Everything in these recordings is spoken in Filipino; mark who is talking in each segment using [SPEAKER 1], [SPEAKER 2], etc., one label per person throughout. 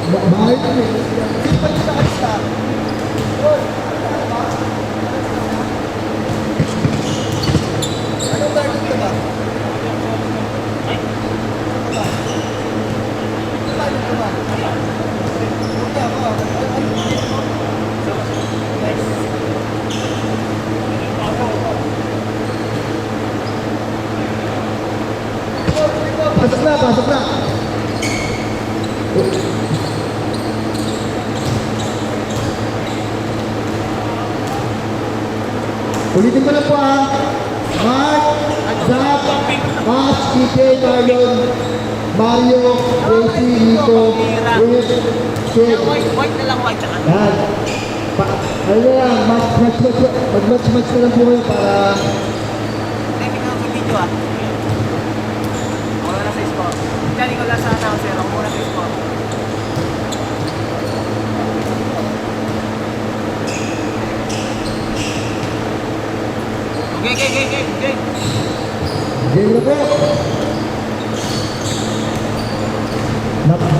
[SPEAKER 1] Bahay ko eh. Sipag sa kanila. Yun. Anong garden ka ba? Pasok na, pasok na. Ulitin ko na po Mark, Zach, Max, Kike, Marlon, Mario, Tracy, Nico, Will, Kate.
[SPEAKER 2] White na lang, white.
[SPEAKER 1] Yan. Ano na lang, mag-match na lang po kayo para...
[SPEAKER 2] Tingnan ko sa video Muna na sa spot. Dali ko lang sa announcer. Ako muna sa spot. Okay.
[SPEAKER 1] Game na po.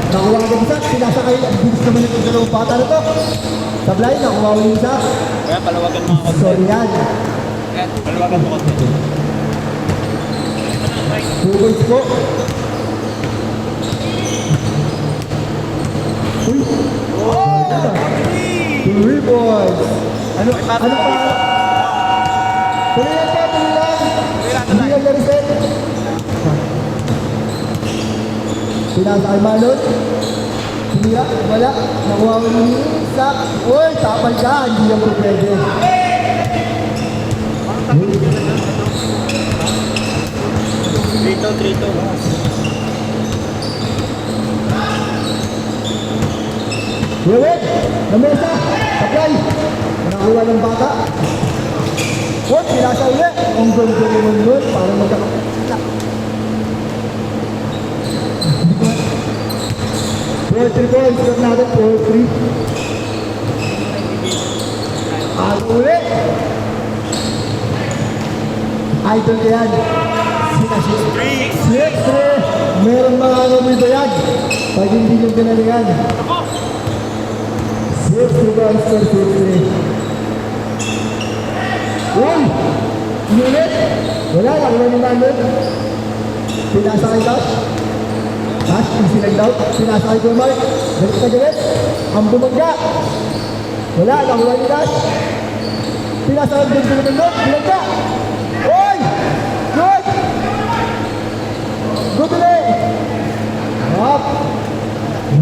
[SPEAKER 1] Nakuha ko isa, sinasakay, ang bilis naman ito sa dalawang bata na to. Sablay, nakuha ko isa.
[SPEAKER 3] Kaya palawagan mga konti.
[SPEAKER 1] Sorry yan.
[SPEAKER 3] Palawagan mo konti.
[SPEAKER 1] 2 points po. Uy!
[SPEAKER 3] Oh!
[SPEAKER 1] 3 points! Ano pa? Tuloy lang po, tuloy lang! Hindi lang na-reset. Pinasakay Marlon. Hindi lang, wala. Nakuha ko yung isa. Uy, tapal ka, hindi lang po pwede.
[SPEAKER 3] Trito.
[SPEAKER 1] Yawit! Namesa! Sablay! Nakuha ng bata. Huwag, pinasa ulit. Ang ganda naman nun. Parang magkakakita. 4-3 points. Score natin 4-3. Ako ulit. Idol ko yan. Sinasip. 6-3. Meron mga nabito yan. Pag hindi nyo ginalingan. 6-3 points for 6-3. Uy! Unit! Wala, nakuha ni Manon. Pinasa kay Dash. Dash, easy lang daw. Pinasa kay Gomar. Galit na galit. Ang bumangga. Wala, nakuha ni Dash. Pinasa kay Gomar. Binangga. Uy! Good! Good ulit! Up!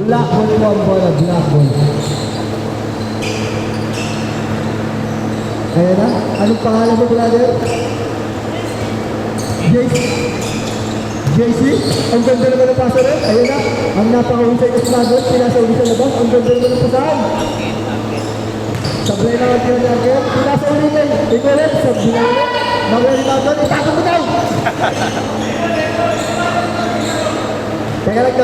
[SPEAKER 1] Black ball mo ang bola. Black ball. Ayan na. Anong pangalan mo, brother? JC? Ang ganda naman ng pasa rin. Ayan na. Ang napakahusay na sinagot. Pinasa uli sa labas. Ang ganda naman ng pasahan. Sablay na ang tinanagin. Pinasa uli kayo. Ikaw rin. Sablay na ulit. Nagawin natin. Itago mo daw! Teka lang.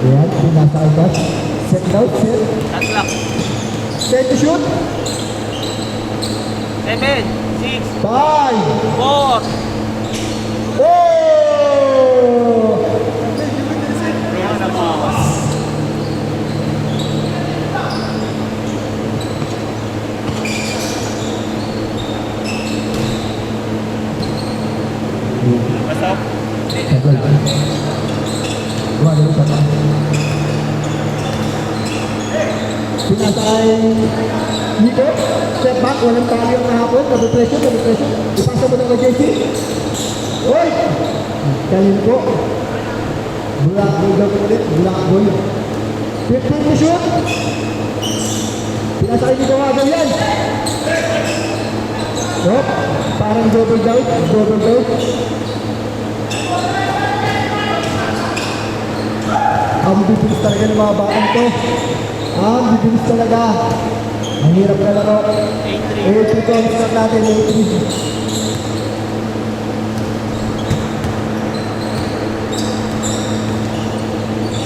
[SPEAKER 1] Ayan. Pinasa ang bas. Set down, set.
[SPEAKER 2] Tatlak.
[SPEAKER 1] Set to shoot.
[SPEAKER 2] 7, 6,
[SPEAKER 1] 5.
[SPEAKER 2] 4.
[SPEAKER 1] Oh!
[SPEAKER 2] Ayan na po.
[SPEAKER 3] Basta.
[SPEAKER 1] Pinasakay Nico, step back, walang tali ang kahapon, double pressure, ipasa mo na kay JC. Uy! Kalin po. Black ball daw ulit, black ball. 15 to shoot. Pinasakay Nico agad yan. Oh, parang double down. Ang bibilis talaga ng mga batang to. Ang bibilis talaga. Ang hirap na laro. 8-3 points na natin. 8-3.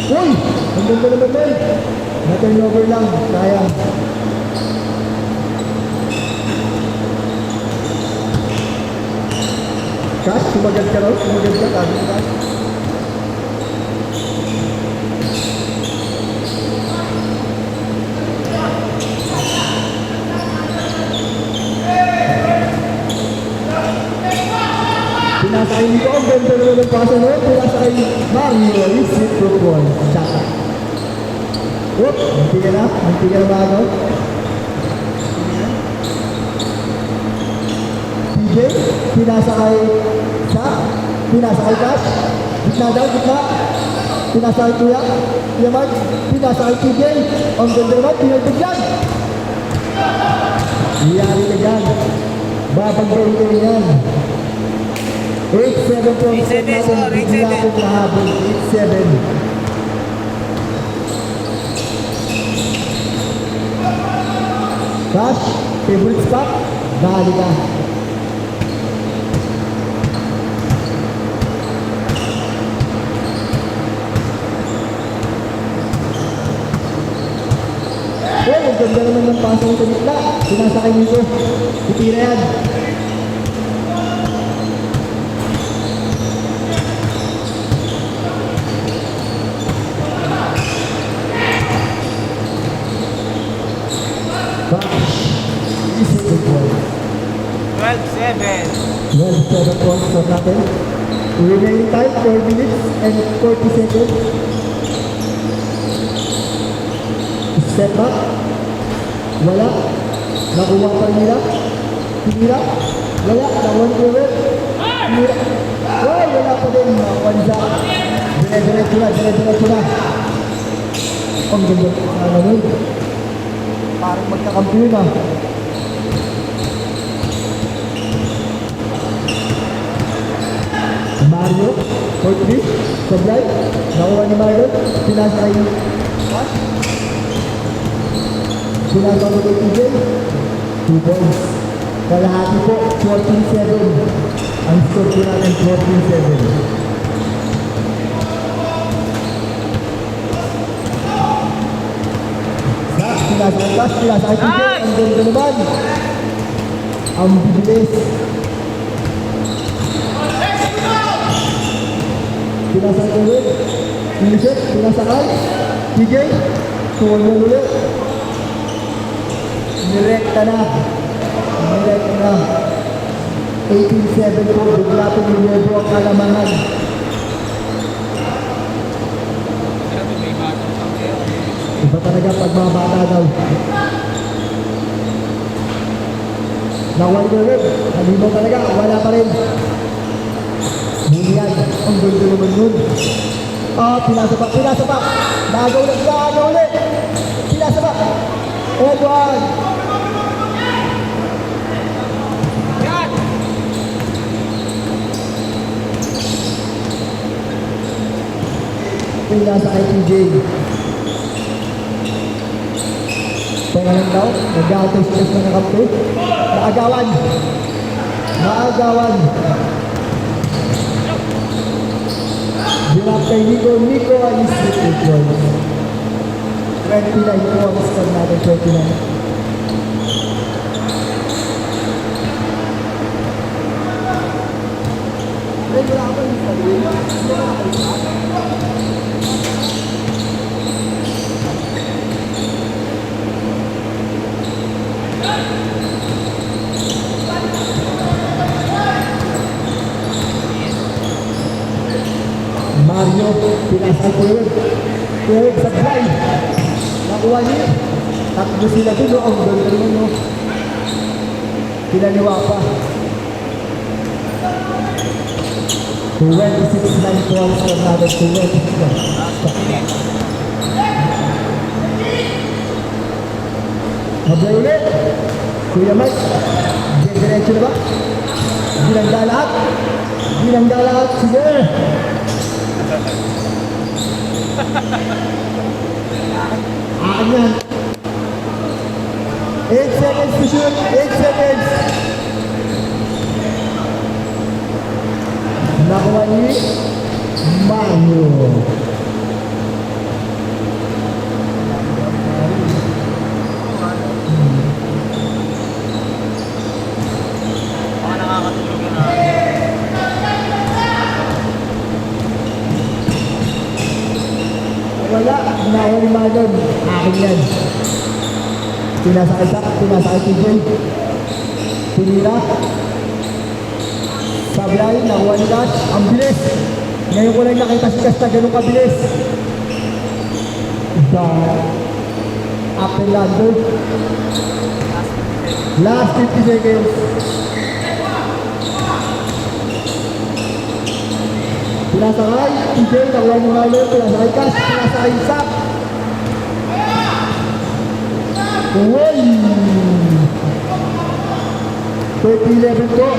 [SPEAKER 1] Uy! Ang ganda naman doon. Na-turnover lang. Sayang. Cash, sumagal ka raw. Sumagal ka. Cash. pasa nun, pinasa kay Mario, isip football, tsaka. Oop, munti ka na bago. TJ, pinasa kay Cash, gitna daw, gitna. Pinasa kay Kuya Mark, pinasa kay TJ, ang ganda naman, pinagpigyan. Iyari na dyan, babagawin ka rin yan. 8-7 po,
[SPEAKER 2] 8-7, sir, 8-7.
[SPEAKER 1] Hindi natin nahabol, 8-7. Cash, favorite spot, dali ka. Ang ganda naman ng pasang sa gitna. Sinasakay nito. Titira yan. Cash, isip the ball.
[SPEAKER 2] 12-7.
[SPEAKER 1] 12-7 points for natin. Remaining time, 4 minutes and 40 seconds. Step back. Wala. Nakuha pa nila. Tinira. Wala. Nakuha nila. Tinira. Wow, wala pa din. Wanza. Dire-diretso na. Ang ganda. Ano nun? Parang magkakampiyon na. Mario, court 3, sablay, nakuha ni Mario, pinasa kay Cash, pinasa ko kay TJ, 2 points, kalahati po, 14-7, ang score po natin 14-7. Pinasa kay Cash, pinasa kay TJ, ang ganda naman, ang bibilis. Pinasa ko ulit. Inisip, pinasa kay TJ. Tuwan mo ulit. Nirekta na. 18-7 po. Bigla po nilubo ang kalamangan. Iba talaga pagmabata daw. Nawal ko ulit. Halimaw talaga. Wala pa rin. Bunyan, ang ganda naman nun. Pinasa pa. Nagaw ulit. Pinasa pa. Edward.
[SPEAKER 2] Yan!
[SPEAKER 1] Pinasa kay TJ. Teka lang daw, nag-auto-stress na nakampi. Maagawan. Dilap kay Nico alis with points. 29 points for natin, 29. Wala ako yung sarili. Mario, pinasa ko yun. Kuwag sa fly. Nakuha niya. Takbo sila dun, no? Ang ganda naman, no? Pinaniwa pa. 26-9 points for natin. 26-9. Mablay ulit. Kuya Mike. Diretso na ba? Binangga lahat. Sige. Akin yan. 8 seconds to shoot. 8 seconds. Nakuha ni Mario.
[SPEAKER 2] Nakakatulog na.
[SPEAKER 1] Wala, ginawa ni Madon. Akin yan. Pinasa kay TJ. Pinira. Sablay, nakuha ni Cash. Ang bilis. Ngayon ko lang nakita si Cash na ganun kabilis. Upper lander. Last 50 seconds. Pinasakay, TJ, nakuha mo nga ulit. Pinasakay Cash, pinasakay Isaac. Uy! 30-11 po.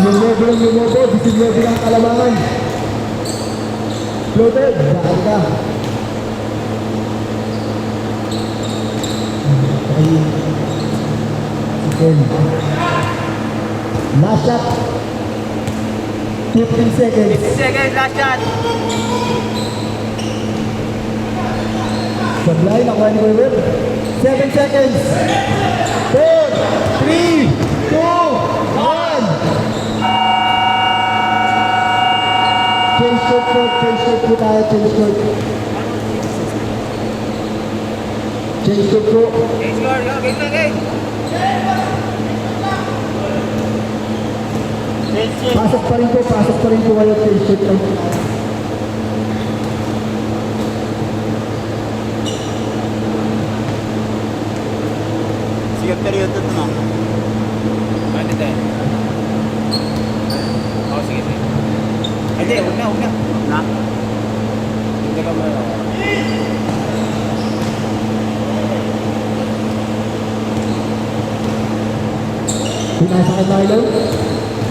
[SPEAKER 1] Lumobo ng lumobo. 19 ang kalamangan. Floated. Daan ka. Okay. Last shot. 15 seconds.
[SPEAKER 2] 50 seconds, last shot.
[SPEAKER 1] Sablay, nakuha ni Weber. 7 seconds. 4, 3, 2, 1. Change shot po. Change shot po tayo. Change shot. Change shot po.
[SPEAKER 2] Okay, score. Go, game na, game.
[SPEAKER 1] Pasok pa rin po. Pasok pa rin po kayo. Change shot lang.
[SPEAKER 3] Sige, period ito na.
[SPEAKER 2] Ano tayo? Oh, sige, sige. Hindi, huwag na, huwag na.
[SPEAKER 3] Na?
[SPEAKER 2] Hindi ka ba?
[SPEAKER 1] Pinasakay tayo.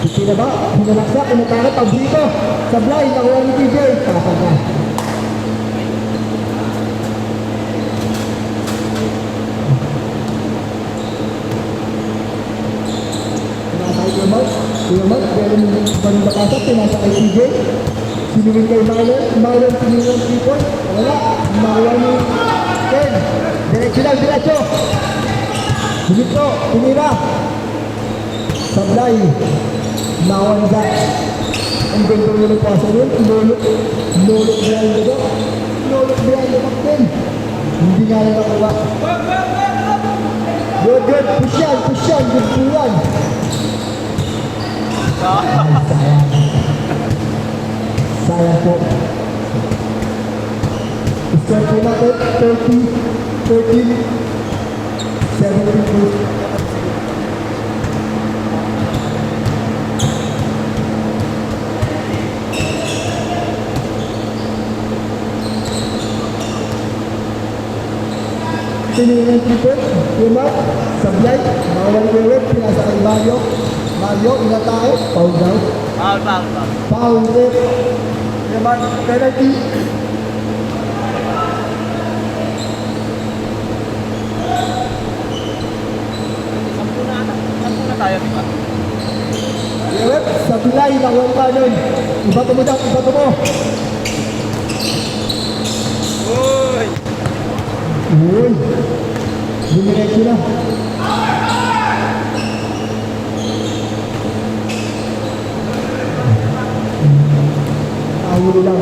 [SPEAKER 1] Hindi na ba? Hinalaksak. Pinataka. Pabrito. Sablay. Nakuha ni TJ. Pasok na. Pinasakay kay Mark. Kuya Mark. Meron yung panibakasap. Pinasakay TJ. Sinunod kay Marlon. Marlon sinunod ng 3 point. Wala. Nakuha ni Ken. Diretso lang. Diretso. Dito. Pinira. Sablay. Nakuha ni Zach. Ang ganda mo ng pasa nun. Lulok behind the back. Lulok behind the back din. Hindi nga lang nakuha. Good, good. Push yan. Push yan. Good po yan. Ay, sayang. Sayang po. Score po natin. 13, 17. Tinignan tripod, Mark, Sablay, nakawal ko yung pinasa kay Mario. Mario, inatake, foul down.
[SPEAKER 2] Foul, foul, foul.
[SPEAKER 1] Foul rip. Mark, penalty.
[SPEAKER 2] Sampu na tayo, di ba?
[SPEAKER 1] Rip, Sablay, nakawal ka nun. Ibato mo dyan, ibato mo.
[SPEAKER 2] Uy!
[SPEAKER 1] Uy, dumiretso na. Ahuli lang.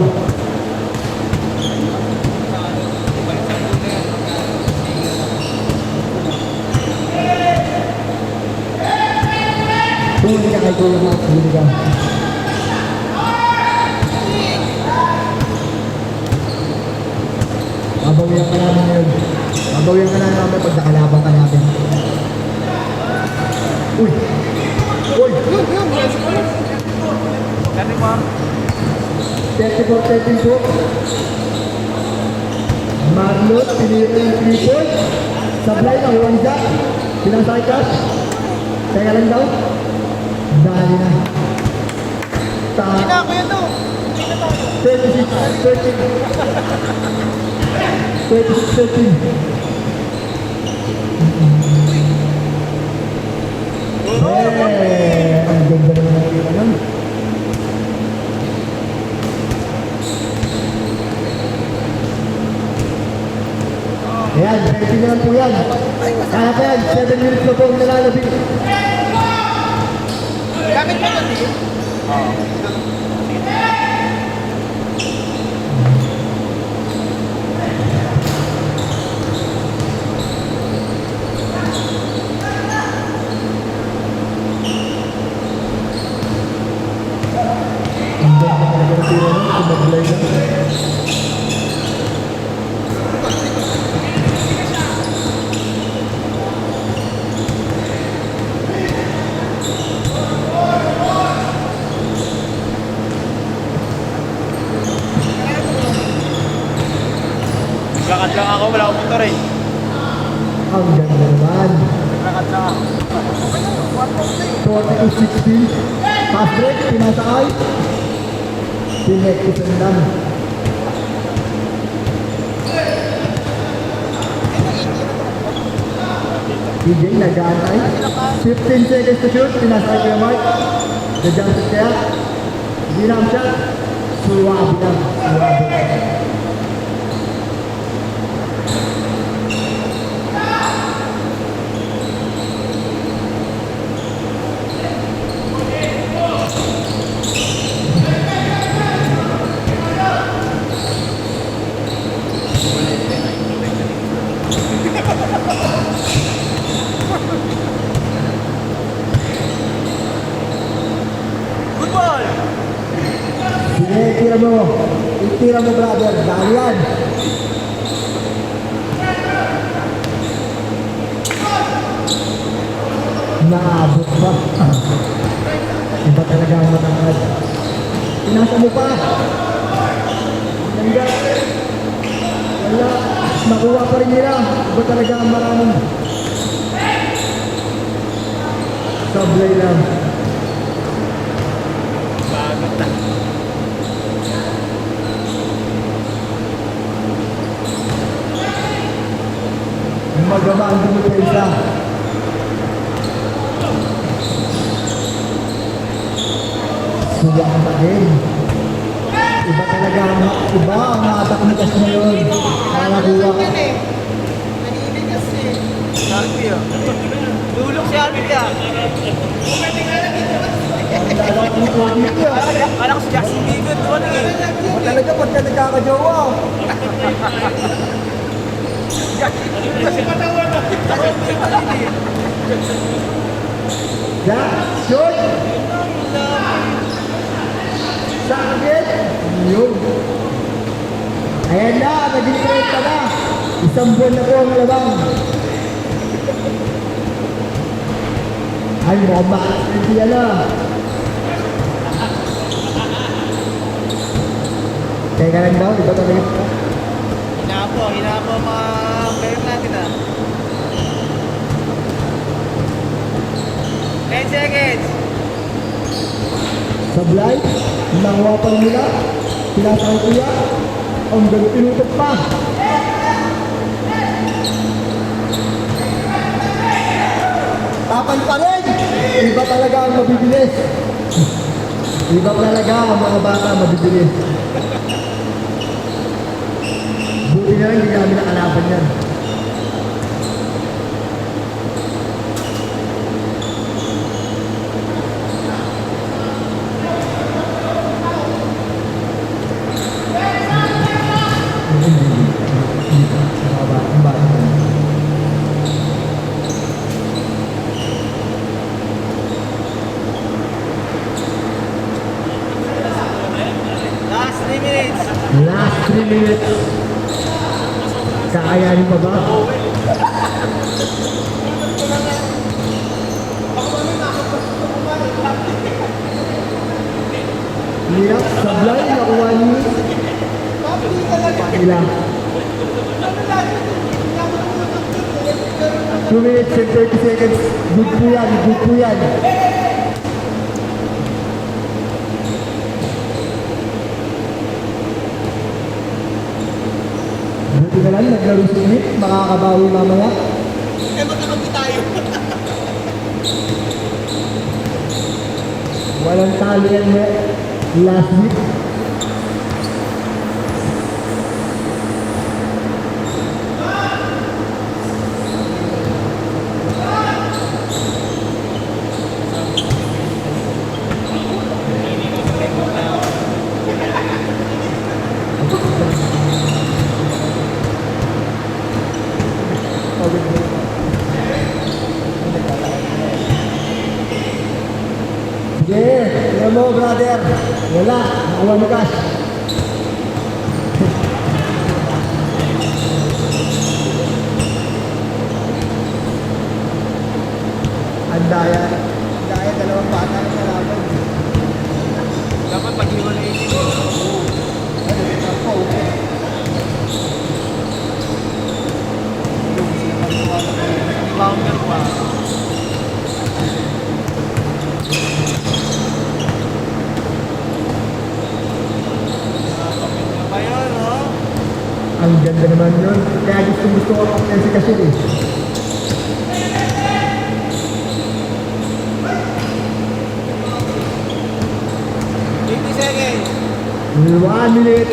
[SPEAKER 1] Huli ka kay Kuya Mark, huli ka. Babawian ka namin ngayon. Babawian ka namin namin pag nakalaban ka namin. Uy! Uy!
[SPEAKER 2] Kani mo?
[SPEAKER 1] 34-13 po. Marlon, pinira yung 3 point. Sablay na, huwag siya. Pinasakay Cash. Teka lang daw. Dali na.
[SPEAKER 2] Hindi na ako yun to.
[SPEAKER 1] 36-13. Eh, ang ganda naman ng iba nun. Ayan, 20 na lang po yan. Kaya pa yan, 7 minutes na po ang nalalabing.
[SPEAKER 2] Gamit mo yun, di? Oo.
[SPEAKER 1] Ang ganda naman ng tira nun. Sablay na.
[SPEAKER 3] Naglakat lang ako, wala akong motor eh.
[SPEAKER 1] Ang ganda naman.
[SPEAKER 3] Naglakat lang ako.
[SPEAKER 1] 40-60. Pass break, pinasakay. Pinektisan lang. PJ nag-aantay. 15 seconds to shoot, pinasakay ko yung mark. The-jump shot kaya. Ginam shot. Suwabi lang. Suwabi.
[SPEAKER 2] Good ball!
[SPEAKER 1] Sige, itira mo. Itira mo, brother. Dahil yan. Naabot pa. Iba talaga ang matangkad. Pinasa mo pa. Ganda. Wala. Nakuha pa rin nila. Iba talaga ang maraming. Sablay lang.
[SPEAKER 3] Bagot na.
[SPEAKER 1] Magama ang dumipensa. Suwak pa din. Iba talaga ang iba ang atak ni Cash ngayon. Nakakuha.
[SPEAKER 2] Nanginig kasi. Alpi ah. Tulog si Alpi ah.
[SPEAKER 1] Ang lalaki ni Cody ah.
[SPEAKER 2] Kala ko si Justin Bieber doon eh.
[SPEAKER 1] Iba talaga pagka nagkakajowa.
[SPEAKER 2] Kasi patawan na.
[SPEAKER 1] Jack, shoot! Sakit! Yun. Ayan na, naging trade ka na. Isang buwan na po ang labang. Ay, mukhang makakasindi yan na. Teka lang daw, di ba talaga?
[SPEAKER 2] Hinapo mga player natin ah. 10 seconds.
[SPEAKER 1] Sablay, nanguha pa nila. Pinasakay kuya. Ang galing pinutot pa. Tapan pa rin. Iba talaga ang mabibilis. Iba talaga ang mga bata mabibilis. Buti na lang hindi namin nakalaban yan. Ang bata.
[SPEAKER 2] Last 3 minutes.
[SPEAKER 1] Last 3 minutes. Kakayanin pa ba? Hirap, sablay, nakuha niyo. Panila. 2 minutes and 30 seconds. Good po yan, good po yan. Buti na lang, naglaro si Nick. Makakabawi mamaya.
[SPEAKER 2] Eh, magkakampi tayo.
[SPEAKER 1] Walang talo yan last week. Sige, tingnan mo brother. Wala, nakuha ni Cash. Ang ganda naman yun. Kaya gusto ko ang Chelsea kasi eh.
[SPEAKER 2] 50 seconds.
[SPEAKER 1] 1 minute.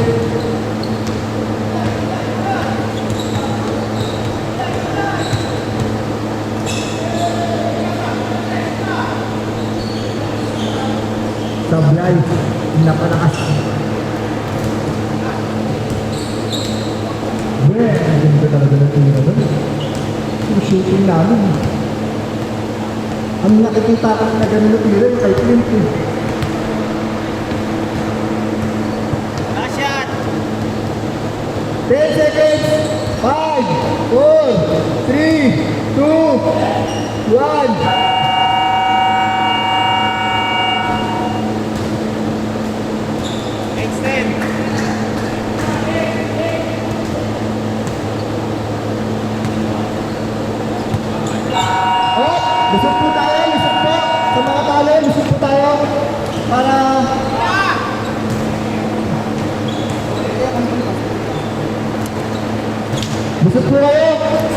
[SPEAKER 1] Sablay. Napalakas. Ang ganda talaga ng tira doon. Yung shooting namin. Ang nakikita ka na ganun na tira yung kay Clint eh.
[SPEAKER 2] Last shot.
[SPEAKER 1] 10 seconds. 5, 4, 3, 2, 1.
[SPEAKER 2] Extend.
[SPEAKER 1] Oh, lusot po tayo, lusot po. Sa mga talo, lusot po tayo. Para... Lusot po kayo.